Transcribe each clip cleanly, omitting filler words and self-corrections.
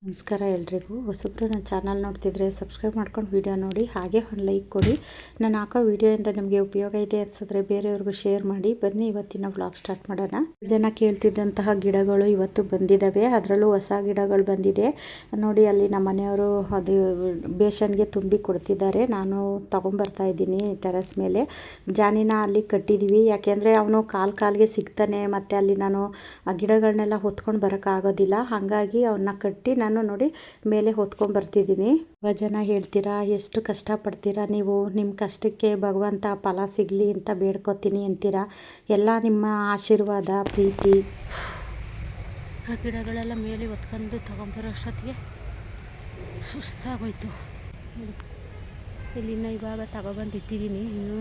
ನಮಸ್ಕಾರ ಎಲ್ರಿಗೂ. ಹೊಸಬ್ರು ನನ್ನ ಚಾನಲ್ ನೋಡ್ತಿದ್ರೆ ಸಬ್ಸ್ಕ್ರೈಬ್ ಮಾಡ್ಕೊಂಡು ವಿಡಿಯೋ ನೋಡಿ, ಹಾಗೆ ಒಂದು ಲೈಕ್ ಕೊಡಿ. ನಾನು ಹಾಕೋ ವಿಡಿಯೋಯಿಂದ ನಿಮಗೆ ಉಪಯೋಗ ಇದೆ ಅನಿಸಿದ್ರೆ ಬೇರೆಯವ್ರಿಗೂ ಶೇರ್ ಮಾಡಿ. ಬನ್ನಿ ಇವತ್ತಿನ ವ್ಲಾಗ್ ಸ್ಟಾರ್ಟ್ ಮಾಡೋಣ. ಜನ ಕೇಳ್ತಿದ್ದಂತಹ ಗಿಡಗಳು ಇವತ್ತು ಬಂದಿದ್ದಾವೆ, ಅದರಲ್ಲೂ ಹೊಸ ಗಿಡಗಳು ಬಂದಿದೆ ನೋಡಿ. ಅಲ್ಲಿ ನಮ್ಮ ಮನೆಯವರು ಅದು ಬೇಷನ್ಗೆ ತುಂಬಿ ಕೊಡ್ತಿದ್ದಾರೆ, ನಾನು ತೊಗೊಂಬರ್ತಾ ಇದ್ದೀನಿ ಟೆರೆಸ್ ಮೇಲೆ. ಜಾನಿನ ಅಲ್ಲಿ ಕಟ್ಟಿದ್ದೀವಿ, ಯಾಕೆಂದರೆ ಅವನು ಕಾಲಿಗೆ ಸಿಗ್ತಾನೆ, ಮತ್ತು ಅಲ್ಲಿ ನಾನು ಆ ಗಿಡಗಳನ್ನೆಲ್ಲ ಹೊತ್ಕೊಂಡು ಬರೋಕ್ಕಾಗೋದಿಲ್ಲ. ಹಾಗಾಗಿ ಅವನ್ನ ಕಟ್ಟಿ ನಾನು ನೋಡಿ ಮೇಲೆ ಹೊತ್ಕೊಂಡ್ಬರ್ತಿದ್ದೀನಿ. ಜನ ಹೇಳ್ತೀರಾ ಎಷ್ಟು ಕಷ್ಟಪಡ್ತೀರಾ ನೀವು, ನಿಮ್ಮ ಕಷ್ಟಕ್ಕೆ ಭಗವಂತ ಫಲ ಸಿಗಲಿ ಅಂತ ಬೇಡ್ಕೊತೀನಿ ಅಂತೀರಾ. ಎಲ್ಲ ನಿಮ್ಮ ಆಶೀರ್ವಾದ ಪ್ರೀತಿ. ಆ ಗಿಡಗಳೆಲ್ಲ ಮೇಲೆ ಹೊತ್ಕೊಂಡು ತೊಗೊಂಬರೋ ಅಷ್ಟೊತ್ತಿಗೆ ಸುಸ್ತಾಗೋಯ್ತು. ಇಲ್ಲಿನ ಇವಾಗ ತಗೊಬಂದು ಇಟ್ಟಿದ್ದೀನಿ, ಇನ್ನೂ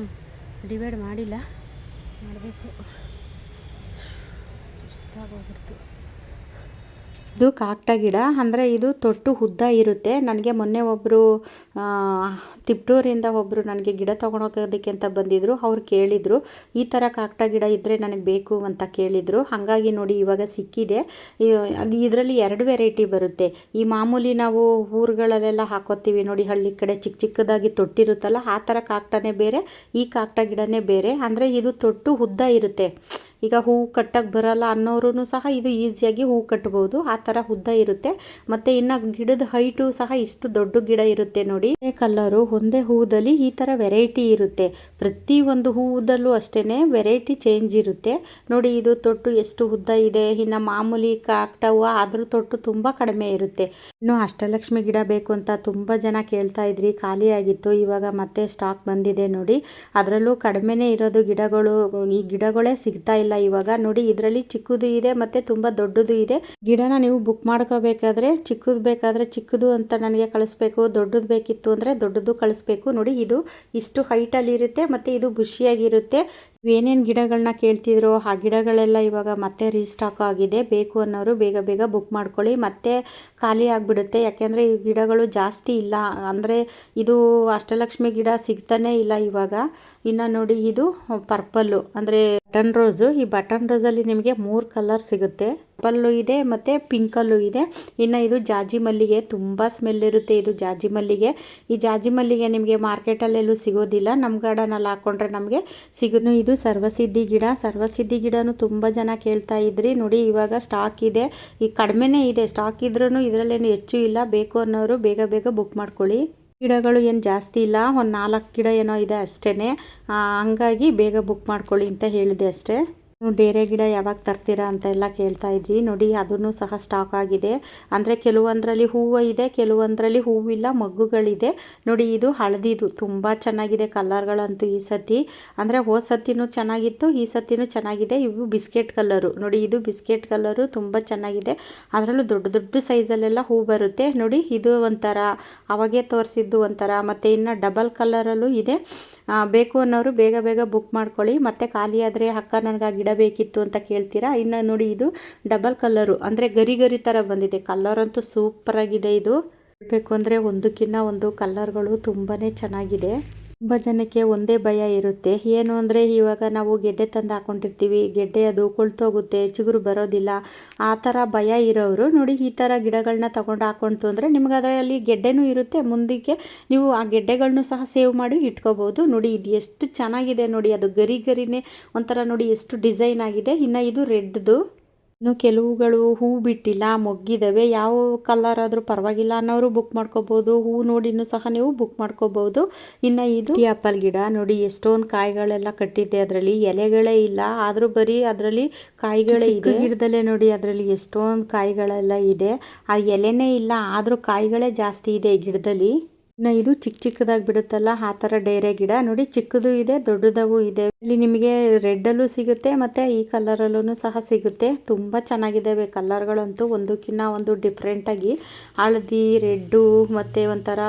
ಡಿವೈಡ್ ಮಾಡಿಲ್ಲ, ಮಾಡಬೇಕು. ಸುಸ್ತಾಗೋಗ್ಬಿಡ್ತು. ಇದು ಕಾಕಡ ಗಿಡ, ಅಂದರೆ ಇದು ತೊಟ್ಟು ಉದ್ದ ಇರುತ್ತೆ. ನನಗೆ ಮೊನ್ನೆ ಒಬ್ಬರು ತಿಪ್ಟೂರಿಂದ ಒಬ್ಬರು ನನಗೆ ಗಿಡ ತೊಗೊಂಡೋಗೋದಕ್ಕೆ ಅಂತ ಬಂದಿದ್ದರು. ಅವ್ರು ಕೇಳಿದರು ಈ ಥರ ಕಾಕಡ ಗಿಡ ಇದ್ದರೆ ನನಗೆ ಬೇಕು ಅಂತ ಕೇಳಿದರು. ಹಾಗಾಗಿ ನೋಡಿ ಇವಾಗ ಸಿಕ್ಕಿದೆ. ಅದು ಇದರಲ್ಲಿ 2 ವೆರೈಟಿ ಬರುತ್ತೆ. ಈ ಮಾಮೂಲಿ ನಾವು ಊರುಗಳಲ್ಲೆಲ್ಲ ಹಾಕೋತೀವಿ ನೋಡಿ, ಹಳ್ಳಿ ಕಡೆ ಚಿಕ್ಕ ಚಿಕ್ಕದಾಗಿ ತೊಟ್ಟಿರುತ್ತಲ್ಲ, ಆ ಥರ ಕಾಕಡನೇ ಬೇರೆ, ಈ ಕಾಕಡ ಗಿಡನೇ ಬೇರೆ. ಅಂದರೆ ಇದು ತೊಟ್ಟು ಉದ್ದ ಇರುತ್ತೆ. ಈಗ ಹೂವು ಕಟ್ಟಕ್ಕೆ ಬರಲ್ಲ ಅನ್ನೋರು ಸಹ ಇದು ಈಸಿಯಾಗಿ ಹೂವು ಕಟ್ಬೋದು, ಆ ಥರ ಉದ್ದ ಇರುತ್ತೆ. ಮತ್ತು ಇನ್ನು ಗಿಡದ ಹೈಟು ಸಹ ಇಷ್ಟು ದೊಡ್ಡ ಗಿಡ ಇರುತ್ತೆ ನೋಡಿ. ಕಲರು ಒಂದೇ ಹೂದಲ್ಲಿ ಈ ಥರ ವೆರೈಟಿ ಇರುತ್ತೆ. ಪ್ರತಿ ಒಂದು ಹೂದಲ್ಲೂ ಅಷ್ಟೇ ವೆರೈಟಿ ಚೇಂಜ್ ಇರುತ್ತೆ ನೋಡಿ. ಇದು ತೊಟ್ಟು ಎಷ್ಟು ಉದ್ದ ಇದೆ. ಇನ್ನು ಮಾಮೂಲಿ ಕಾಕಡವು ಅದ್ರ ತೊಟ್ಟು ತುಂಬ ಕಡಿಮೆ ಇರುತ್ತೆ. ಇನ್ನು ಅಷ್ಟಲಕ್ಷ್ಮಿ ಗಿಡ ಬೇಕು ಅಂತ ತುಂಬ ಜನ ಕೇಳ್ತಾ ಇದ್ರಿ, ಖಾಲಿಯಾಗಿತ್ತು. ಇವಾಗ ಮತ್ತೆ ಸ್ಟಾಕ್ ಬಂದಿದೆ ನೋಡಿ. ಅದರಲ್ಲೂ ಕಡಿಮೆನೇ ಇರೋದು ಗಿಡಗಳು, ಈ ಗಿಡಗಳೇ ಸಿಗ್ತಾ ಇಲ್ಲ ಇವಾಗ ನೋಡಿ. ಇದರಲ್ಲಿ ಚಿಕ್ಕದು ಇದೆ ಮತ್ತು ತುಂಬ ದೊಡ್ಡದು ಇದೆ. ಗಿಡನ ನೀವು ಬುಕ್ ಮಾಡ್ಕೋಬೇಕಾದ್ರೆ ಚಿಕ್ಕದು ಬೇಕಾದರೆ ಚಿಕ್ಕದು ಅಂತ ನನಗೆ ಕಳಿಸ್ಬೇಕು, ದೊಡ್ಡದು ಬೇಕಿತ್ತು ಅಂದರೆ ದೊಡ್ಡದು ಕಳಿಸ್ಬೇಕು ನೋಡಿ. ಇದು ಇಷ್ಟು ಹೈಟಲ್ಲಿ ಇರುತ್ತೆ ಮತ್ತು ಇದು ಬುಷಿಯಾಗಿರುತ್ತೆ. ಏನೇನು ಗಿಡಗಳನ್ನ ಕೇಳ್ತಿದ್ರು ಆ ಗಿಡಗಳೆಲ್ಲ ಇವಾಗ ಮತ್ತೆ ರೀಸ್ಟಾಕ್ ಆಗಿದೆ. ಬೇಕು ಅನ್ನೋರು ಬೇಗ ಬೇಗ ಬುಕ್ ಮಾಡ್ಕೊಳ್ಳಿ, ಮತ್ತೆ ಖಾಲಿ ಆಗಿಬಿಡುತ್ತೆ. ಯಾಕೆಂದರೆ ಈ ಗಿಡಗಳು ಜಾಸ್ತಿ ಇಲ್ಲ, ಅಂದರೆ ಇದು ಅಷ್ಟಲಕ್ಷ್ಮಿ ಗಿಡ ಸಿಗ್ತಾನೇ ಇಲ್ಲ ಇವಾಗ. ಇನ್ನು ನೋಡಿ ಇದು ಪರ್ಪಲ್ಲು, ಅಂದರೆ ಬಟನ್ ರೋಸು. ಈ ಬಟನ್ ರೋಸಲ್ಲಿ ನಿಮಗೆ 3 ಕಲರ್ ಸಿಗುತ್ತೆ. ಪರ್ಪಲ್ಲು ಇದೆ ಮತ್ತು ಪಿಂಕಲ್ಲೂ ಇದೆ. ಇನ್ನು ಇದು ಜಾಜಿ ಮಲ್ಲಿಗೆ, ತುಂಬ ಸ್ಮೆಲ್ ಇರುತ್ತೆ ಇದು ಜಾಜಿ ಮಲ್ಲಿಗೆ. ಈ ಜಾಜಿ ಮಲ್ಲಿಗೆ ನಿಮಗೆ ಮಾರ್ಕೆಟಲ್ಲೆಲ್ಲೂ ಸಿಗೋದಿಲ್ಲ, ನಮ್ಮ ಗಾರ್ಡನಲ್ಲಿ ಹಾಕ್ಕೊಂಡ್ರೆ ನಮಗೆ ಸಿಗೋದು. ಇದು ಸರ್ವಸಿದ್ಧಿ ಗಿಡ. ಸರ್ವಸಿದ್ಧಿ ಗಿಡನೂ ತುಂಬ ಜನ ಕೇಳ್ತಾ ಇದ್ರಿ ನೋಡಿ. ಇವಾಗ ಸ್ಟಾಕ್ ಇದೆ, ಈ ಕಡಿಮೆನೇ ಇದೆ ಸ್ಟಾಕ್ ಇದ್ರೂ, ಇದರಲ್ಲೇನು ಹೆಚ್ಚು ಇಲ್ಲ. ಬೇಕು ಅನ್ನೋರು ಬೇಗ ಬೇಗ ಬುಕ್ ಮಾಡ್ಕೊಳ್ಳಿ. ಗಿಡಗಳು ಏನು ಜಾಸ್ತಿ ಇಲ್ಲ, ಒಂದು 4 ಗಿಡ ಏನೋ ಇದೆ ಅಷ್ಟೇ. ಹಂಗಾಗಿ ಬೇಗ ಬುಕ್ ಮಾಡ್ಕೊಳ್ಳಿ ಅಂತ ಹೇಳಿದೆ ಅಷ್ಟೇ. ಡೇರೆ ಗಿಡ ಯಾವಾಗ ತರ್ತೀರಾ ಅಂತ ಎಲ್ಲ ಕೇಳ್ತಾ ಇದ್ರಿ ನೋಡಿ. ಅದನ್ನು ಸಹ ಸ್ಟಾಕ್ ಆಗಿದೆ. ಅಂದರೆ ಕೆಲವೊಂದರಲ್ಲಿ ಹೂವು ಇದೆ, ಕೆಲವೊಂದರಲ್ಲಿ ಹೂವಿಲ್ಲ, ಮಗ್ಗುಗಳಿದೆ ನೋಡಿ. ಇದು ಹಳದಿದು ತುಂಬ ಚೆನ್ನಾಗಿದೆ ಕಲರ್ಗಳಂತೂ ಈ ಸತಿ. ಅಂದರೆ ಹೋದ ಸತಿನೂ ಚೆನ್ನಾಗಿತ್ತು, ಈ ಸತಿನೂ ಚೆನ್ನಾಗಿದೆ. ಇವು ಬಿಸ್ಕೆಟ್ ಕಲರು ನೋಡಿ, ಇದು ಬಿಸ್ಕೆಟ್ ಕಲರು ತುಂಬ ಚೆನ್ನಾಗಿದೆ. ಅದರಲ್ಲೂ ದೊಡ್ಡ ದೊಡ್ಡ ಸೈಜಲ್ಲೆಲ್ಲ ಹೂ ಬರುತ್ತೆ ನೋಡಿ. ಇದು ಒಂಥರ ಅವಾಗೇ ತೋರಿಸಿದ್ದು ಒಂಥರ. ಮತ್ತು ಇನ್ನು ಡಬಲ್ ಕಲರಲ್ಲೂ ಇದೆ. ಬೇಕು ಅನ್ನೋರು ಬೇಗ ಬೇಗ ಬುಕ್ ಮಾಡ್ಕೊಳ್ಳಿ. ಮತ್ತು ಖಾಲಿ ಆದರೆ ಅಕ್ಕ ನನಗೆ ಆ ಗಿಡ ಬೇಕಿತ್ತು ಅಂತ ಕೇಳ್ತೀರಾ. ಇನ್ನು ನೋಡಿ ಇದು ಡಬಲ್ ಕಲರು, ಅಂದರೆ ಗರಿ ಗರಿ ಥರ ಬಂದಿದೆ. ಕಲರ್ ಅಂತೂ ಸೂಪರಾಗಿದೆ. ಇದು ಬೇಕು ಅಂದರೆ ಒಂದಕ್ಕಿಂತ ಒಂದು ಕಲರ್ಗಳು ತುಂಬಾ ಚೆನ್ನಾಗಿದೆ. ತುಂಬ ಜನಕ್ಕೆ ಒಂದೇ ಭಯ ಇರುತ್ತೆ, ಏನು ಅಂದರೆ ಇವಾಗ ನಾವು ಗೆಡ್ಡೆ ತಂದು ಹಾಕ್ಕೊಂಡಿರ್ತೀವಿ, ಗೆಡ್ಡೆ ಅದು ಕೊಳ್ತೋಗುತ್ತೆ, ಚಿಗುರು ಬರೋದಿಲ್ಲ, ಆ ಥರ ಭಯ ಇರೋರು ನೋಡಿ ಈ ಥರ ಗಿಡಗಳನ್ನ ತೊಗೊಂಡು ಹಾಕ್ಕೊಂತು ಅಂದರೆ ನಿಮ್ಗೆ ಅದರಲ್ಲಿ ಗೆಡ್ಡೆನೂ ಇರುತ್ತೆ. ಮುಂದಕ್ಕೆ ನೀವು ಆ ಗೆಡ್ಡೆಗಳನ್ನೂ ಸಹ ಸೇವ್ ಮಾಡಿ ಇಟ್ಕೋಬೋದು ನೋಡಿ. ಇದು ಎಷ್ಟು ಚೆನ್ನಾಗಿದೆ ನೋಡಿ, ಅದು ಗರಿ ಗರಿನೇ ಒಂಥರ ನೋಡಿ, ಎಷ್ಟು ಡಿಸೈನ್ ಆಗಿದೆ. ಇನ್ನು ಇದು ರೆಡ್ದು. ಇನ್ನು ಕೆಲವುಗಳು ಹೂ ಬಿಟ್ಟಿಲ್ಲ, ಮೊಗ್ಗಿದ್ದಾವೆ. ಯಾವ ಕಲರ್ ಆದರೂ ಪರವಾಗಿಲ್ಲ ಅನ್ನೋರು ಬುಕ್ ಮಾಡ್ಕೋಬೋದು. ಹೂ ನೋಡಿನೂ ಸಹ ನೀವು ಬುಕ್ ಮಾಡ್ಕೋಬೋದು. ಇನ್ನು ಇದು ಆ್ಯಪಲ್ ಗಿಡ ನೋಡಿ, ಎಷ್ಟೊಂದು ಕಾಯಿಗಳೆಲ್ಲ ಕಟ್ಟಿದೆ. ಅದರಲ್ಲಿ ಎಲೆಗಳೇ ಇಲ್ಲ, ಆದರೂ ಬರೀ ಅದರಲ್ಲಿ ಕಾಯಿಗಳೇ ಇದೆ. ಗಿಡದಲ್ಲೇ ನೋಡಿ ಅದರಲ್ಲಿ ಎಷ್ಟೊಂದು ಕಾಯಿಗಳೆಲ್ಲ ಇದೆ. ಆ ಎಲೆನೇ ಇಲ್ಲ, ಆದರೂ ಕಾಯಿಗಳೇ ಜಾಸ್ತಿ ಇದೆ ಈ ಗಿಡದಲ್ಲಿ. ಇನ್ನು ಇದು ಚಿಕ್ಕ ಚಿಕ್ಕದಾಗಿ ಬಿಡುತ್ತಲ್ಲ, ಆ ಥರ ಡೇರೆ ಗಿಡ ನೋಡಿ. ಚಿಕ್ಕದು ಇದೆ, ದೊಡ್ಡದವು ಇದೆ. ಇಲ್ಲಿ ನಿಮಗೆ ರೆಡ್ಡಲ್ಲೂ ಸಿಗುತ್ತೆ ಮತ್ತು ಈ ಕಲರಲ್ಲೂ ಸಹ ಸಿಗುತ್ತೆ. ತುಂಬ ಚೆನ್ನಾಗಿದ್ದಾವೆ ಕಲರ್ಗಳಂತೂ, ಒಂದಕ್ಕಿಂತ ಒಂದು ಡಿಫ್ರೆಂಟಾಗಿ. ಹಳದಿ, ರೆಡ್ಡು ಮತ್ತು ಒಂಥರ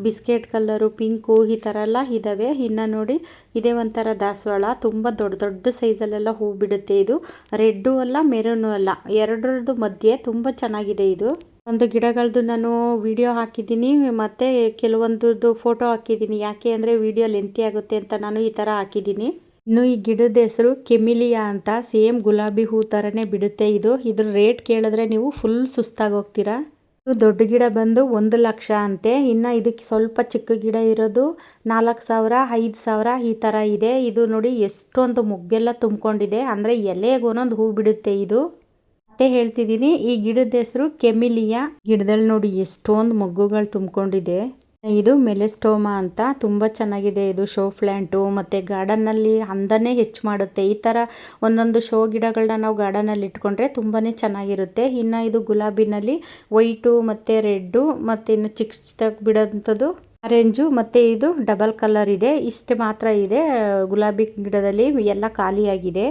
ಬಿಸ್ಕೆಟ್ ಕಲರು, ಪಿಂಕು, ಈ ಥರ ಎಲ್ಲ ಇದ್ದಾವೆ. ಇನ್ನು ನೋಡಿ ಇದೇ ಒಂಥರ ದಾಸವಾಳ, ತುಂಬ ದೊಡ್ಡ ದೊಡ್ಡ ಸೈಜಲ್ಲೆಲ್ಲ ಹೂ ಬಿಡುತ್ತೆ. ಇದು ರೆಡ್ಡು ಅಲ್ಲ, ಮೆರೂನು ಅಲ್ಲ, ಎರಡರದ್ದು ಮಧ್ಯೆ ತುಂಬ ಚೆನ್ನಾಗಿದೆ ಇದು. ಒಂದು ಗಿಡಗಳದ್ದು ನಾನು ವಿಡಿಯೋ ಹಾಕಿದ್ದೀನಿ, ಮತ್ತು ಕೆಲವೊಂದು ಫೋಟೋ ಹಾಕಿದ್ದೀನಿ. ಯಾಕೆ ಅಂದರೆ ವಿಡಿಯೋ ಲೆಂತಿ ಆಗುತ್ತೆ ಅಂತ ನಾನು ಈ ಥರ ಹಾಕಿದ್ದೀನಿ. ಇನ್ನು ಈ ಗಿಡದ ಹೆಸರು ಕೆಮಿಲಿಯಾ ಅಂತ, ಸೇಮ್ ಗುಲಾಬಿ ಹೂ ಥರನೇ ಬಿಡುತ್ತೆ ಇದು. ಇದ್ರ ರೇಟ್ ಕೇಳಿದ್ರೆ ನೀವು ಫುಲ್ ಸುಸ್ತಾಗಿ ಹೋಗ್ತೀರಾ. ಇದು ದೊಡ್ಡ ಗಿಡ ಬಂದು 1 ಲಕ್ಷ ಅಂತೆ. ಇನ್ನು ಇದಕ್ಕೆ ಸ್ವಲ್ಪ ಚಿಕ್ಕ ಗಿಡ ಇರೋದು 4,000 5,000 ಈ ಥರ ಇದೆ. ಇದು ನೋಡಿ ಎಷ್ಟೊಂದು ಮೊಗ್ಗೆಲ್ಲ ತುಂಬಿಕೊಂಡಿದೆ, ಅಂದರೆ ಎಲೆಗೆ ಒಂದೊಂದು ಹೂ ಬಿಡುತ್ತೆ ಇದು. ಮತ್ತೆ ಹೇಳ್ತಿದ್ದೀನಿ, ಈ ಗಿಡದ ಹೆಸರು ಕೆಮಿಲಿಯಾ. ಗಿಡದಲ್ಲಿ ನೋಡಿ ಎಷ್ಟೊಂದು ಮೊಗ್ಗುಗಳು ತುಂಬಿಕೊಂಡಿದೆ. ಇದು ಮೆಲೆಸ್ಟೋಮಾ ಅಂತ, ತುಂಬ ಚೆನ್ನಾಗಿದೆ. ಇದು ಶೋ ಪ್ಲ್ಯಾಂಟು ಮತ್ತು ಗಾರ್ಡನ್ನಲ್ಲಿ ಅಂದನೇ ಹೆಚ್ಚು ಮಾಡುತ್ತೆ. ಈ ಥರ ಒಂದೊಂದು ಶೋ ಗಿಡಗಳನ್ನ ನಾವು ಗಾರ್ಡನಲ್ಲಿ ಇಟ್ಕೊಂಡ್ರೆ ತುಂಬಾ ಚೆನ್ನಾಗಿರುತ್ತೆ. ಇನ್ನು ಇದು ಗುಲಾಬಿನಲ್ಲಿ ವೈಟು ಮತ್ತು ರೆಡ್ಡು ಮತ್ತು ಇನ್ನು ಚಿಕ್ಕ ಚಿಕ್ಕದಾಗಿ ಬಿಡೋಂಥದ್ದು ಆರೆಂಜು ಮತ್ತು ಇದು ಡಬಲ್ ಕಲರ್ ಇದೆ. ಇಷ್ಟು ಮಾತ್ರ ಇದೆ ಗುಲಾಬಿ ಗಿಡದಲ್ಲಿ, ಎಲ್ಲ ಖಾಲಿಯಾಗಿದೆ.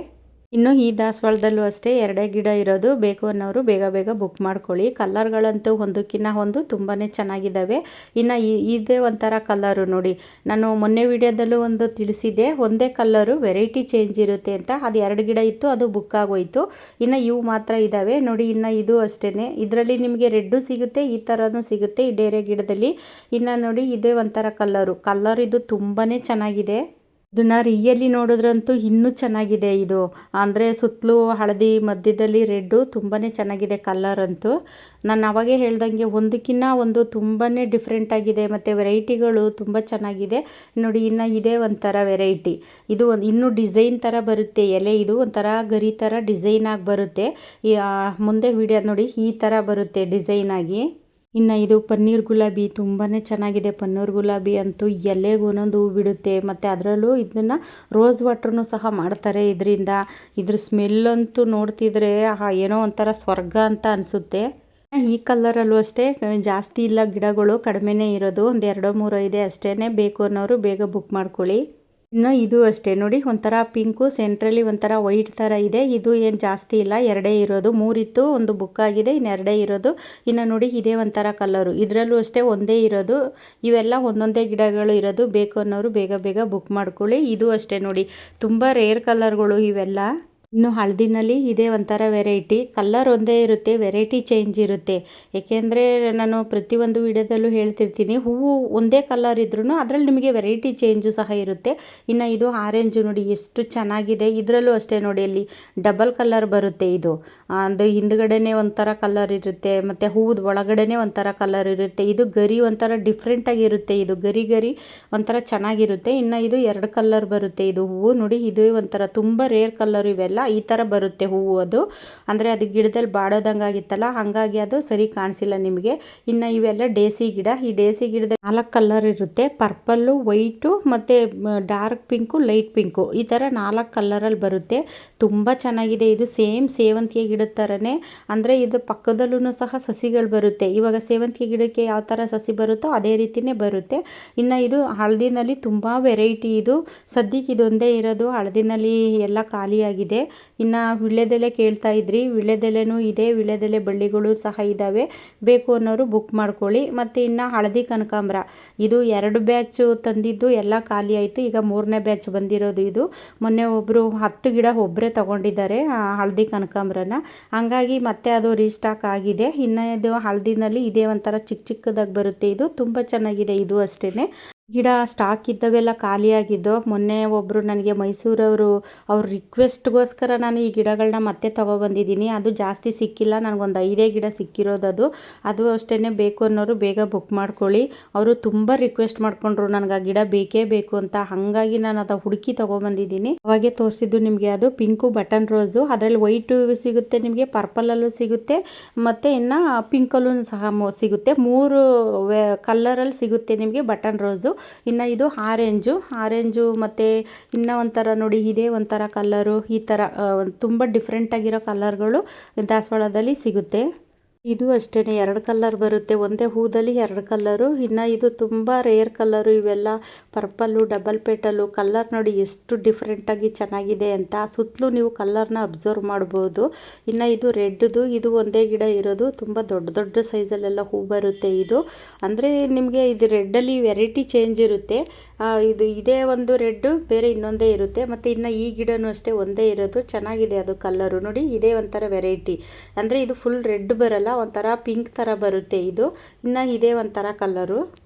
ಇನ್ನು ಈ ದಾಸವಾಳದಲ್ಲೂ ಅಷ್ಟೇ 2 ಗಿಡ ಇರೋದು. ಬೇಕು ಅನ್ನೋರು ಬೇಗ ಬೇಗ ಬುಕ್ ಮಾಡ್ಕೊಳ್ಳಿ. ಕಲರ್ಗಳಂತೂ ಒಂದಕ್ಕಿಂತ ಒಂದು ತುಂಬಾ ಚೆನ್ನಾಗಿದ್ದಾವೆ. ಇನ್ನು ಇದೇ ಒಂಥರ ಕಲರು ನೋಡಿ, ನಾನು ಮೊನ್ನೆ ವಿಡಿಯೋದಲ್ಲೂ ಒಂದು ತಿಳಿಸಿದ್ದೆ, ಒಂದೇ ಕಲರು ವೆರೈಟಿ ಚೇಂಜ್ ಇರುತ್ತೆ ಅಂತ. ಅದು 2 ಗಿಡ ಇತ್ತು, ಅದು ಬುಕ್ ಆಗೋಯ್ತು. ಇನ್ನು ಇವು ಮಾತ್ರ ಇದ್ದಾವೆ ನೋಡಿ. ಇನ್ನು ಇದು ಅಷ್ಟೇ, ಇದರಲ್ಲಿ ನಿಮಗೆ ರೆಡ್ಡು ಸಿಗುತ್ತೆ, ಈ ಥರನೂ ಸಿಗುತ್ತೆ ಈ ಡೇರೆ ಗಿಡದಲ್ಲಿ. ಇನ್ನು ನೋಡಿ ಇದೇ ಒಂಥರ ಕಲರ್ ಇದು ತುಂಬಾ ಚೆನ್ನಾಗಿದೆ. ಇದನ್ನು ರಿಯಲಿ ನೋಡಿದ್ರಂತೂ ಇನ್ನೂ ಚೆನ್ನಾಗಿದೆ ಇದು, ಅಂದರೆ ಸುತ್ತಲೂ ಹಳದಿ ಮಧ್ಯದಲ್ಲಿ ರೆಡ್ಡು, ತುಂಬಾ ಚೆನ್ನಾಗಿದೆ ಕಲರ್ ಅಂತೂ. ನಾನು ಅವಾಗೇ ಹೇಳ್ದಂಗೆ ಒಂದಕ್ಕಿಂತ ಒಂದು ತುಂಬಾ ಡಿಫ್ರೆಂಟ್ ಆಗಿದೆ ಮತ್ತು ವೆರೈಟಿಗಳು ತುಂಬ ಚೆನ್ನಾಗಿದೆ ನೋಡಿ. ಇನ್ನು ಇದೇ ಒಂಥರ ವೆರೈಟಿ, ಇದು ಇನ್ನೂ ಡಿಸೈನ್ ಥರ ಬರುತ್ತೆ ಎಲೆ, ಇದು ಒಂಥರ ಗರಿ ಥರ ಡಿಸೈನ್ ಆಗಿ ಬರುತ್ತೆ. ಮುಂದೆ ವಿಡಿಯೋ ನೋಡಿ ಈ ಥರ ಬರುತ್ತೆ ಡಿಸೈನ್ ಆಗಿ. ಇನ್ನು ಇದು ಪನ್ನೀರ್ ಗುಲಾಬಿ, ತುಂಬಾ ಚೆನ್ನಾಗಿದೆ. ಪನ್ನೀರ್ ಗುಲಾಬಿ ಅಂತೂ ಎಲೆಗೆ ಒಂದೊಂದು ಹೂ ಬಿಡುತ್ತೆ. ಮತ್ತು ಅದರಲ್ಲೂ ಇದನ್ನು ರೋಸ್ ವಾಟ್ರನ್ನು ಸಹ ಮಾಡ್ತಾರೆ ಇದರಿಂದ. ಇದ್ರ ಸ್ಮೆಲ್ಲಂತೂ ನೋಡ್ತಿದ್ರೆ ಏನೋ ಒಂಥರ ಸ್ವರ್ಗ ಅಂತ ಅನಿಸುತ್ತೆ. ಈ ಕಲರಲ್ಲೂ ಅಷ್ಟೇ ಜಾಸ್ತಿ ಇಲ್ಲ ಗಿಡಗಳು, ಕಡಿಮೆನೇ ಇರೋದು, ಒಂದು 2-3 ಇದೆ ಅಷ್ಟೇ. ಬೇಕು ಅನ್ನೋರು ಬೇಗ ಬುಕ್ ಮಾಡ್ಕೊಳ್ಳಿ. ಇನ್ನು ಇದು ಅಷ್ಟೇ ನೋಡಿ, ಒಂಥರ ಪಿಂಕು, ಸೆಂಟ್ರಲ್ಲಿ ಒಂಥರ ವೈಟ್ ಥರ ಇದೆ. ಇದು ಏನು ಜಾಸ್ತಿ ಇಲ್ಲ, 2 ಇರೋದು. 3 ಇತ್ತು, ಒಂದು ಬುಕ್ ಆಗಿದೆ, ಇನ್ನು 2 ಇರೋದು. ಇನ್ನು ನೋಡಿ ಇದೇ ಒಂಥರ ಕಲರು, ಇದರಲ್ಲೂ ಅಷ್ಟೇ ಒಂದೇ ಇರೋದು. ಇವೆಲ್ಲ ಒಂದೊಂದೇ ಗಿಡಗಳು ಇರೋದು. ಬೇಕು ಅನ್ನೋರು ಬೇಗ ಬೇಗ ಬುಕ್ ಮಾಡ್ಕೊಳ್ಳಿ. ಇದು ಅಷ್ಟೇ ನೋಡಿ, ತುಂಬ ರೇರ್ ಕಲರ್ಗಳು ಇವೆಲ್ಲ. ಇನ್ನು ಹಳದಿನಲ್ಲಿ ಇದೇ ಒಂಥರ ವೆರೈಟಿ, ಕಲರ್ ಒಂದೇ ಇರುತ್ತೆ, ವೆರೈಟಿ ಚೇಂಜ್ ಇರುತ್ತೆ. ಏಕೆಂದರೆ ನಾನು ಪ್ರತಿಯೊಂದು ವಿಡಿಯೋದಲ್ಲೂ ಹೇಳ್ತಿರ್ತೀನಿ, ಹೂವು ಒಂದೇ ಕಲರ್ ಇದ್ರೂ ಅದರಲ್ಲಿ ನಿಮಗೆ ವೆರೈಟಿ ಚೇಂಜು ಸಹ ಇರುತ್ತೆ. ಇನ್ನು ಇದು ಆರೆಂಜು ನೋಡಿ ಎಷ್ಟು ಚೆನ್ನಾಗಿದೆ. ಇದರಲ್ಲೂ ಅಷ್ಟೇ ನೋಡಿ, ಅಲ್ಲಿ ಡಬಲ್ ಕಲರ್ ಬರುತ್ತೆ. ಇದು ಅದು ಹಿಂದ್ಗಡೆನೇ ಒಂಥರ ಕಲರ್ ಇರುತ್ತೆ ಮತ್ತು ಹೂವು ಒಳಗಡೆನೇ ಒಂಥರ ಕಲರ್ ಇರುತ್ತೆ. ಇದು ಗರಿ ಒಂಥರ ಡಿಫ್ರೆಂಟಾಗಿರುತ್ತೆ, ಇದು ಗರಿ ಒಂಥರ ಚೆನ್ನಾಗಿರುತ್ತೆ. ಇನ್ನು ಇದು 2 ಕಲರ್ ಬರುತ್ತೆ. ಇದು ಹೂವು ನೋಡಿ, ಇದು ಒಂಥರ ತುಂಬ ರೇರ್ ಕಲರ್. ಇವೆಲ್ಲ ಈ ಥರ ಬರುತ್ತೆ ಹೂವು, ಅದು ಅಂದರೆ ಅದು ಗಿಡದಲ್ಲಿ ಬಾಡೋದಂಗೆ ಆಗಿತ್ತಲ್ಲ, ಹಾಗಾಗಿ ಅದು ಸರಿ ಕಾಣಿಸಿಲ್ಲ ನಿಮಗೆ. ಇನ್ನು ಇವೆಲ್ಲ ಡೇಸಿ ಗಿಡ. ಈ ಡೇಸಿ ಗಿಡದ 4 ಕಲರ್ ಇರುತ್ತೆ, ಪರ್ಪಲ್ಲು, ವೈಟು ಮತ್ತು ಡಾರ್ಕ್ ಪಿಂಕು, ಲೈಟ್ ಪಿಂಕು, ಈ ಥರ 4 ಕಲರಲ್ಲಿ ಬರುತ್ತೆ. ತುಂಬ ಚೆನ್ನಾಗಿದೆ. ಇದು ಸೇಮ್ ಸೇವಂತಿಗೆ ಗಿಡದ ಥರನೇ, ಅಂದರೆ ಇದು ಪಕ್ಕದಲ್ಲೂ ಸಹ ಸಸಿಗಳು ಬರುತ್ತೆ. ಇವಾಗ ಸೇವಂತಿಗೆ ಗಿಡಕ್ಕೆ ಯಾವ ಥರ ಸಸಿ ಬರುತ್ತೋ ಅದೇ ರೀತಿಯೇ ಬರುತ್ತೆ. ಇನ್ನು ಇದು ಹಳದಿನಲ್ಲಿ ತುಂಬ ವೆರೈಟಿ. ಇದು ಸದ್ಯಕ್ಕೆ ಇದೊಂದೇ ಇರೋದು, ಹಳದಿನಲ್ಲಿ ಎಲ್ಲ ಖಾಲಿಯಾಗಿದೆ. ಇನ್ನು ವೀಳ್ಯದೆಲೆ ಕೇಳ್ತಾ ಇದ್ರಿ, ವೀಳ್ಯದೆಲೆನೂ ಇದೆ, ವೀಳ್ಯದೆಲೆ ಬಳ್ಳಿಗಳು ಸಹ ಇದ್ದಾವೆ. ಬೇಕು ಅನ್ನೋರು ಬುಕ್ ಮಾಡ್ಕೊಳ್ಳಿ. ಮತ್ತು ಇನ್ನು ಹಳದಿ ಕನಕಾಂಬರ, ಇದು 2 ಬ್ಯಾಚು ತಂದಿದ್ದು ಎಲ್ಲ ಖಾಲಿ ಆಯಿತು. ಈಗ 3ನೇ ಬ್ಯಾಚ್ ಬಂದಿರೋದು ಇದು. ಮೊನ್ನೆ ಒಬ್ಬರು 10 ಗಿಡ ಒಬ್ಬರೇ ತೊಗೊಂಡಿದ್ದಾರೆ ಹಳದಿ ಕನಕಾಂಬರನ, ಹಂಗಾಗಿ ಮತ್ತೆ ಅದು ರೀಸ್ಟಾಕ್ ಆಗಿದೆ. ಇನ್ನು ಇದು ಹಳದಿನಲ್ಲಿ ಇದೇ ಒಂಥರ ಚಿಕ್ಕ ಚಿಕ್ಕದಾಗಿ ಬರುತ್ತೆ. ಇದು ತುಂಬ ಚೆನ್ನಾಗಿದೆ. ಇದು ಅಷ್ಟೇ, ಗಿಡ ಸ್ಟಾಕ್ ಇದ್ದವೆಲ್ಲ ಖಾಲಿಯಾಗಿದ್ದು. ಮೊನ್ನೆ ಒಬ್ಬರು ನನಗೆ ಮೈಸೂರವರು, ಅವ್ರ ರಿಕ್ವೆಸ್ಟ್ಗೋಸ್ಕರ ನಾನು ಈ ಗಿಡಗಳನ್ನ ಮತ್ತೆ ತೊಗೊಬಂದಿದ್ದೀನಿ. ಅದು ಜಾಸ್ತಿ ಸಿಕ್ಕಿಲ್ಲ, ನನಗೊಂದು 5 ಗಿಡ ಸಿಕ್ಕಿರೋದು. ಅದು ಅಷ್ಟೇ, ಬೇಕು ಅನ್ನೋರು ಬೇಗ ಬುಕ್ ಮಾಡ್ಕೊಳ್ಳಿ. ಅವರು ತುಂಬ ರಿಕ್ವೆಸ್ಟ್ ಮಾಡ್ಕೊಂಡ್ರು, ನನಗೆ ಆ ಗಿಡ ಬೇಕೇ ಬೇಕು ಅಂತ, ಹಾಗಾಗಿ ನಾನು ಅದು ಹುಡುಕಿ ತೊಗೊಬಂದಿದ್ದೀನಿ. ಅವಾಗೆ ತೋರಿಸಿದ್ದು ನಿಮಗೆ ಅದು ಪಿಂಕು ಬಟನ್ ರೋಸು, ಅದರಲ್ಲಿ ವೈಟು ಸಿಗುತ್ತೆ ನಿಮಗೆ, ಪರ್ಪಲಲ್ಲೂ ಸಿಗುತ್ತೆ ಮತ್ತು ಇನ್ನು ಪಿಂಕಲ್ಲೂ ಸಹ ಸಿಗುತ್ತೆ. 3 ಕಲರಲ್ಲಿ ಸಿಗುತ್ತೆ ನಿಮಗೆ ಬಟನ್ ರೋಸು. ಇನ್ನು ಇದು ಆರೆಂಜು ಮತ್ತು ಇನ್ನೂ ಒಂಥರ ನೋಡಿ, ಇದೇ ಒಂಥರ ಕಲರು. ಈ ಥರ ತುಂಬ ಡಿಫ್ರೆಂಟಾಗಿರೋ ಕಲರ್ಗಳು ದಾಸವಾಳದಲ್ಲಿ ಸಿಗುತ್ತೆ. ಇದು ಅಷ್ಟೇ, 2 ಕಲರ್ ಬರುತ್ತೆ, ಒಂದೇ ಹೂದಲ್ಲಿ 2 ಕಲರು. ಇನ್ನು ಇದು ತುಂಬ ರೇರ್ ಕಲರು. ಇವೆಲ್ಲ ಪರ್ಪಲ್ಲು, ಡಬಲ್ ಪೆಟಲು, ಕಲರ್ ನೋಡಿ ಎಷ್ಟು ಡಿಫ್ರೆಂಟಾಗಿ ಚೆನ್ನಾಗಿದೆ ಅಂತ. ಸುತ್ತಲೂ ನೀವು ಕಲರ್ನ ಅಬ್ಸರ್ವ್ ಮಾಡ್ಬೋದು. ಇನ್ನು ಇದು ರೆಡ್ದು, ಇದು ಒಂದೇ ಗಿಡ ಇರೋದು, ತುಂಬ ದೊಡ್ಡ ದೊಡ್ಡ ಸೈಜಲ್ಲೆಲ್ಲ ಹೂ ಬರುತ್ತೆ. ಇದು ಅಂದರೆ ನಿಮಗೆ ಇದು ರೆಡ್ಡಲ್ಲಿ ವೆರೈಟಿ ಚೇಂಜ್ ಇರುತ್ತೆ. ಇದೇ ಒಂದು ರೆಡ್ಡು, ಬೇರೆ ಇನ್ನೊಂದೇ ಇರುತ್ತೆ. ಮತ್ತು ಇನ್ನು ಈ ಗಿಡನೂ ಅಷ್ಟೇ ಒಂದೇ ಇರೋದು, ಚೆನ್ನಾಗಿದೆ ಅದು ಕಲರು ನೋಡಿ. ಇದೇ ಒಂಥರ ವೆರೈಟಿ, ಅಂದರೆ ಇದು ಫುಲ್ ರೆಡ್ ಬರಲ್ಲ, ಒಂಥರ ಪಿಂಕ್ ಥರ ಬರುತ್ತೆ ಇದು. ಇನ್ನು ಇದೇ ಒಂಥರ ಕಲರು.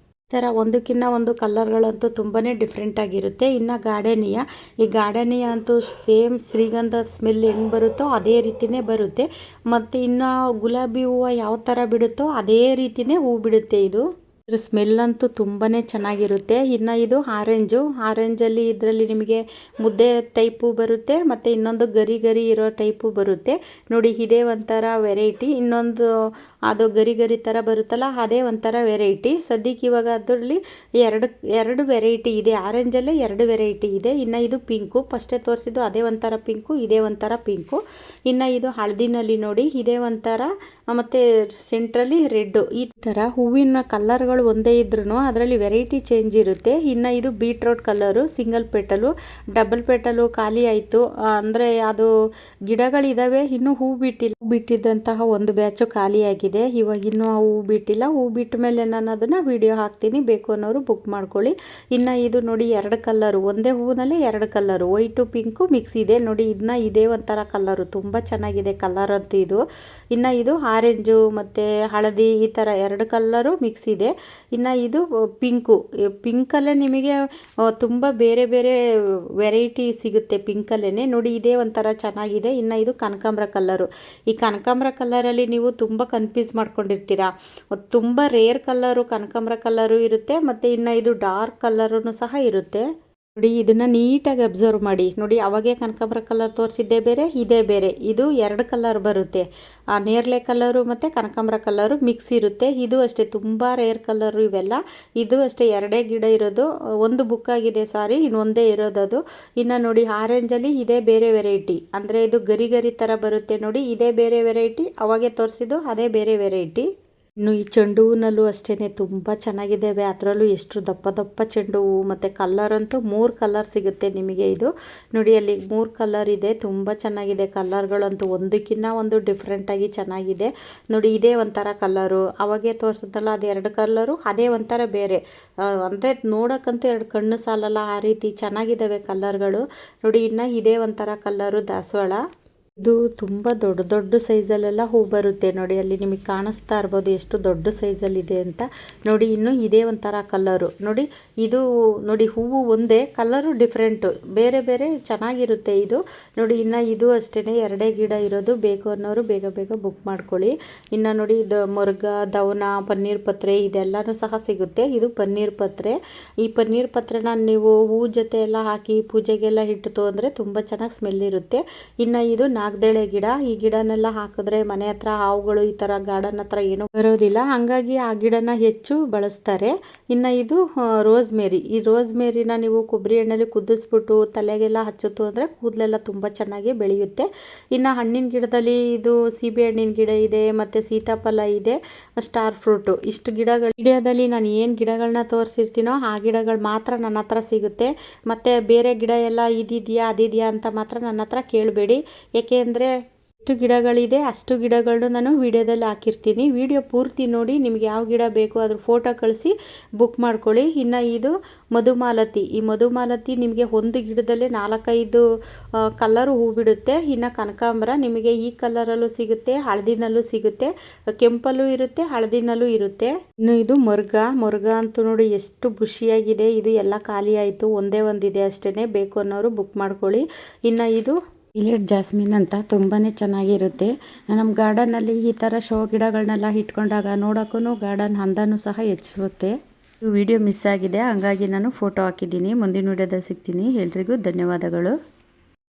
ಈ ಥರ ಒಂದಕ್ಕಿಂತ ಒಂದು ಕಲರ್ಗಳಂತೂ ತುಂಬಾ ಡಿಫ್ರೆಂಟ್ ಆಗಿರುತ್ತೆ. ಇನ್ನು ಈ ಗಾರ್ಡನಿಯಾ ಅಂತೂ ಸೇಮ್ ಶ್ರೀಗಂಧದ ಸ್ಮೆಲ್ ಹೆಂಗೆ ಬರುತ್ತೋ ಅದೇ ರೀತಿಯೇ ಬರುತ್ತೆ. ಮತ್ತು ಇನ್ನು ಗುಲಾಬಿ ಹೂವು ಯಾವ ಥರ ಬಿಡುತ್ತೋ ಅದೇ ರೀತಿಯೇ ಹೂ ಬಿಡುತ್ತೆ ಇದು. ಇದ್ರ ಸ್ಮೆಲ್ ಅಂತೂ ತುಂಬಾ ಚೆನ್ನಾಗಿರುತ್ತೆ. ಇನ್ನು ಇದು ಆರೆಂಜಲ್ಲಿ ಇದರಲ್ಲಿ ನಿಮಗೆ ಮುದ್ದೆ ಟೈಪು ಬರುತ್ತೆ, ಮತ್ತು ಇನ್ನೊಂದು ಗರಿ ಗರಿ ಇರೋ ಟೈಪು ಬರುತ್ತೆ ನೋಡಿ. ಇದೇ ಒಂಥರ ವೆರೈಟಿ. ಇನ್ನೊಂದು ಅದು ಗರಿ ಗರಿ ಥರ ಬರುತ್ತಲ್ಲ ಅದೇ ಒಂಥರ ವೆರೈಟಿ. ಸದ್ಯಕ್ಕೆ ಇವಾಗ ಅದರಲ್ಲಿ ಎರಡು ವೆರೈಟಿ ಇದೆ. ಆರೆಂಜಲ್ಲೇ ಎರಡು ವೆರೈಟಿ ಇದೆ. ಇನ್ನು ಇದು ಪಿಂಕು, ಫಸ್ಟೇ ತೋರಿಸಿದ್ದು ಅದೇ ಒಂಥರ ಪಿಂಕು, ಇದೇ ಒಂಥರ ಪಿಂಕು. ಇನ್ನು ಇದು ಹಳದಿನಲ್ಲಿ ನೋಡಿ, ಇದೇ ಒಂಥರ, ಮತ್ತು ಸೆಂಟ್ರಲ್ಲಿ ರೆಡ್ಡು. ಈ ಥರ ಹೂವಿನ ಕಲರ್ಗಳು ಒಂದೇ ಇದ್ರೂ ಅದರಲ್ಲಿ ವೆರೈಟಿ ಚೇಂಜ್ ಇರುತ್ತೆ. ಇನ್ನು ಇದು beetroot colour, single petal, double petal ಖಾಲಿ ಆಯಿತು. ಅಂದರೆ ಅದು ಗಿಡಗಳಿದ್ದಾವೆ, ಇನ್ನೂ ಹೂ ಬಿಟ್ಟಿದ್ದಂತಹ ಒಂದು ಬ್ಯಾಚು ಖಾಲಿಯಾಗಿದೆ. ಇವಾಗ ಇನ್ನೂ ಹೂ ಬಿಟ್ಟಿಲ್ಲ. ಹೂ ಬಿಟ್ಟ ಮೇಲೆ ನಾನು ಅದನ್ನು ವಿಡಿಯೋ ಹಾಕ್ತೀನಿ, ಬೇಕು ಅನ್ನೋರು ಬುಕ್ ಮಾಡ್ಕೊಳ್ಳಿ. ಇನ್ನು ಇದು ನೋಡಿ, ಎರಡು ಕಲರು, ಒಂದೇ ಹೂವಿನಲ್ಲಿ ಎರಡು ಕಲರು, ವೈಟು ಪಿಂಕು ಮಿಕ್ಸ್ ಇದೆ ನೋಡಿ. ಇದನ್ನ ಇದೇ ಒಂಥರ ಕಲರು, ತುಂಬ ಚೆನ್ನಾಗಿದೆ ಕಲರ್ ಅಂತೂ ಇದು. ಇನ್ನು ಇದು ಆರೆಂಜು ಮತ್ತು ಹಳದಿ ಈ ಥರ ಎರಡು ಕಲರು ಮಿಕ್ಸ್ ಇದೆ. ಇನ್ನು ಇದು ಪಿಂಕಲ್ಲೇ ನಿಮಗೆ ತುಂಬ ಬೇರೆ ಬೇರೆ ವೆರೈಟಿ ಸಿಗುತ್ತೆ ಪಿಂಕಲ್ಲೇ ನೋಡಿ. ಇದೇ ಒಂಥರ ಚೆನ್ನಾಗಿದೆ. ಇನ್ನು ಇದು ಕನಕಾಂಬರ ಕಲರು. ಈ ಕನಕಾಂಬರ ಕಲರಲ್ಲಿ ನೀವು ತುಂಬ ಕನ್ಫ್ಯೂಸ್ ಮಾಡ್ಕೊಂಡಿರ್ತೀರಾ. ತುಂಬ ರೇರ್ ಕಲರು ಕನಕಾಂಬರ ಕಲರು ಇರುತ್ತೆ, ಮತ್ತು ಇನ್ನು ಇದು ಡಾರ್ಕ್ ಕಲರೂ ಸಹ ಇರುತ್ತೆ ನೋಡಿ. ಇದನ್ನು ನೀಟಾಗಿ ಅಬ್ಸರ್ವ್ ಮಾಡಿ ನೋಡಿ. ಅವಾಗೇ ಕನಕಾಂಬರ ಕಲರ್ ತೋರಿಸಿದ್ದೇ ಬೇರೆ, ಇದೇ ಬೇರೆ. ಇದು ಎರಡು ಕಲರ್ ಬರುತ್ತೆ, ನೇರಳೆ ಕಲರು ಮತ್ತು ಕನಕಾಂಬರ ಕಲರು ಮಿಕ್ಸ್ ಇರುತ್ತೆ. ಇದು ಅಷ್ಟೇ ತುಂಬ ರೇರ್ ಕಲರು ಇವೆಲ್ಲ. ಇದು ಅಷ್ಟೇ ಎರಡೇ ಗಿಡ ಇರೋದು, ಒಂದು ಬುಕ್ ಆಗಿದೆ ಸಾರಿ, ಇನ್ನೊಂದೇ ಇರೋದದು. ಇನ್ನು ನೋಡಿ, ಆರೆಂಜಲ್ಲಿ ಇದೇ ಬೇರೆ ವೆರೈಟಿ, ಅಂದರೆ ಇದು ಗರಿ ಗರಿ ಥರ ಬರುತ್ತೆ ನೋಡಿ. ಇದೇ ಬೇರೆ ವೆರೈಟಿ, ಅವಾಗೇ ತೋರಿಸಿದ್ದು ಅದೇ ಬೇರೆ ವೆರೈಟಿ. ಇನ್ನು ಈ ಚೆಂಡು ಹೂವಿನಲ್ಲೂ ಅಷ್ಟೇ ತುಂಬ ಚೆನ್ನಾಗಿದ್ದಾವೆ. ಅದರಲ್ಲೂ ಎಷ್ಟು ದಪ್ಪ ದಪ್ಪ ಚೆಂಡು ಹೂವು, ಮತ್ತು ಕಲ್ಲರಂತೂ 3 ಕಲರ್ ಸಿಗುತ್ತೆ ನಿಮಗೆ. ಇದು ನೋಡಿ, ಅಲ್ಲಿ 3 ಕಲರ್ ಇದೆ. ತುಂಬ ಚೆನ್ನಾಗಿದೆ ಕಲರ್ಗಳಂತೂ, ಒಂದಕ್ಕಿಂತ ಒಂದು ಡಿಫ್ರೆಂಟಾಗಿ ಚೆನ್ನಾಗಿದೆ ನೋಡಿ. ಇದೇ ಒಂಥರ ಕಲರು, ಅವಾಗೇ ತೋರಿಸುತ್ತಲ್ಲ ಅದು ಎರಡು ಕಲರು, ಅದೇ ಒಂಥರ ಬೇರೆ. ಅಂದರೆ ನೋಡೋಕ್ಕಂತೂ ಎರಡು ಕಣ್ಣು ಸಾಲಲ್ಲ, ಆ ರೀತಿ ಚೆನ್ನಾಗಿದ್ದಾವೆ ಕಲರ್ಗಳು ನೋಡಿ. ಇನ್ನು ಇದೇ ಒಂಥರ ಕಲರು ದಾಸವಾಳ. ಇದು ತುಂಬ ದೊಡ್ಡ ದೊಡ್ಡ ಸೈಜಲ್ಲೆಲ್ಲ ಹೂ ಬರುತ್ತೆ ನೋಡಿ. ಅಲ್ಲಿ ನಿಮಗೆ ಕಾಣಿಸ್ತಾ ಇರ್ಬೋದು ಎಷ್ಟು ದೊಡ್ಡ ಸೈಜಲ್ಲಿದೆ ಅಂತ ನೋಡಿ. ಇನ್ನು ಇದೇ ಒಂಥರ ಕಲರು ನೋಡಿ. ಇದು ನೋಡಿ, ಹೂವು ಒಂದೇ, ಕಲರು ಡಿಫ್ರೆಂಟು, ಬೇರೆ ಬೇರೆ ಚೆನ್ನಾಗಿರುತ್ತೆ ಇದು ನೋಡಿ. ಇನ್ನು ಇದು ಅಷ್ಟೇ, ಎರಡೇ ಗಿಡ ಇರೋದು. ಬೇಕು ಅನ್ನೋರು ಬೇಗ ಬೇಗ ಬುಕ್ ಮಾಡ್ಕೊಳ್ಳಿ. ಇನ್ನು ನೋಡಿ, ಇದು ಮೊರ್ಗ, ದವನ, ಪನ್ನೀರ್ ಪತ್ರೆ ಇದೆಲ್ಲನೂ ಸಹ ಸಿಗುತ್ತೆ. ಇದು ಪನ್ನೀರ್ ಪತ್ರೆ. ಈ ಪನ್ನೀರ್ ಪತ್ರೆನ ನೀವು ಹೂ ಜೊತೆ ಎಲ್ಲ ಹಾಕಿ ಪೂಜೆಗೆಲ್ಲ ಇಟ್ಟು ಅಂದರೆ ತುಂಬ ಚೆನ್ನಾಗಿ ಸ್ಮೆಲ್ ಇರುತ್ತೆ. ಇನ್ನು ಇದು ನಾಗದೆಳೆ ಗಿಡ. ಈ ಗಿಡನೆಲ್ಲ ಹಾಕಿದ್ರೆ ಮನೆ ಹತ್ರ ಹಾವುಗಳು ಈ ಥರ ಗಾರ್ಡನ್ ಹತ್ರ ಏನೂ ಬರೋದಿಲ್ಲ, ಹಾಗಾಗಿ ಆ ಗಿಡನ ಹೆಚ್ಚು ಬಳಸ್ತಾರೆ. ಇನ್ನು ಇದು ರೋಸ್ಮೇರಿ. ಈ ರೋಸ್ಮೇರಿನ ನೀವು ಕೊಬ್ಬರಿ ಎಣ್ಣೆಲಿ ಕುದಿಸ್ಬಿಟ್ಟು ತಲೆಗೆಲ್ಲ ಹಚ್ಚುತ್ತು ಅಂದರೆ ಕೂದಲೆಲ್ಲ ತುಂಬ ಚೆನ್ನಾಗಿ ಬೆಳೆಯುತ್ತೆ. ಇನ್ನು ಹಣ್ಣಿನ ಗಿಡದಲ್ಲಿ ಇದು ಸೀಬೆ ಹಣ್ಣಿನ ಗಿಡ ಇದೆ, ಮತ್ತು ಸೀತಾಫಲ ಇದೆ, ಸ್ಟಾರ್ ಫ್ರೂಟು. ಇಷ್ಟು ವಿಡಿಯೋದಲ್ಲಿ ನಾನು ಏನು ಗಿಡಗಳನ್ನ ತೋರಿಸಿರ್ತೀನೋ ಆ ಗಿಡಗಳು ಮಾತ್ರ ನನ್ನ ಹತ್ರ ಸಿಗುತ್ತೆ. ಮತ್ತು ಬೇರೆ ಗಿಡ ಎಲ್ಲ ಇದಿದೆಯಾ ಅದಿದೆಯಾ ಅಂತ ಮಾತ್ರ ನನ್ನ ಹತ್ರ ಕೇಳಬೇಡಿ. ಏಕೆಂದರೆ ಎಷ್ಟು ಗಿಡಗಳಿದೆ ಅಷ್ಟು ಗಿಡಗಳನ್ನು ನಾನು ವಿಡಿಯೋದಲ್ಲಿ ಹಾಕಿರ್ತೀನಿ. ವಿಡಿಯೋ ಪೂರ್ತಿ ನೋಡಿ, ನಿಮ್ಗೆ ಯಾವ ಗಿಡ ಬೇಕು ಅದ್ರ ಫೋಟೋ ಕಳಿಸಿ ಬುಕ್ ಮಾಡ್ಕೊಳ್ಳಿ. ಇನ್ನು ಇದು ಮಧುಮಾಲತಿ. ಈ ಮಧುಮಾಲತಿ ನಿಮಗೆ ಒಂದು ಗಿಡದಲ್ಲೇ 4-5 ಕಲರು ಹೂ ಬಿಡುತ್ತೆ. ಇನ್ನು ಕನಕಾಂಬರ ನಿಮಗೆ ಈ ಕಲರಲ್ಲೂ ಸಿಗುತ್ತೆ, ಹಳದಿನಲ್ಲೂ ಸಿಗುತ್ತೆ, ಕೆಂಪಲ್ಲೂ ಇರುತ್ತೆ, ಹಳದಿನಲ್ಲೂ ಇರುತ್ತೆ. ಇನ್ನು ಇದು ಮೊರ್ಗ ಅಂತೂ ನೋಡಿ ಎಷ್ಟು ಖುಷಿಯಾಗಿದೆ. ಇದು ಎಲ್ಲ ಖಾಲಿ ಆಯಿತು, ಒಂದೇ ಒಂದಿದೆ ಅಷ್ಟೇ. ಬೇಕು ಅನ್ನೋರು ಬುಕ್ ಮಾಡ್ಕೊಳ್ಳಿ. ಇನ್ನು ಇದು ವಿಲೆಟ್ ಜಾಸ್ಮಿನ್ ಅಂತ ತುಂಬಾ ಚೆನ್ನಾಗಿರುತ್ತೆ. ನಮ್ಮ ಗಾರ್ಡನಲ್ಲಿ ಈ ಥರ ಶೋ ಗಿಡಗಳನ್ನೆಲ್ಲ ಇಟ್ಕೊಂಡಾಗ ನೋಡೋಕ್ಕೂ ಗಾರ್ಡನ್ ಅಂದನೂ ಸಹ ಹೆಚ್ಚಿಸುತ್ತೆ. ವಿಡಿಯೋ ಮಿಸ್ ಆಗಿದೆ, ಹಾಗಾಗಿ ನಾನು ಫೋಟೋ ಹಾಕಿದ್ದೀನಿ. ಮುಂದಿನ ವಿಡಿಯೋದಲ್ಲಿ ಸಿಗ್ತೀನಿ. ಎಲ್ರಿಗೂ ಧನ್ಯವಾದಗಳು.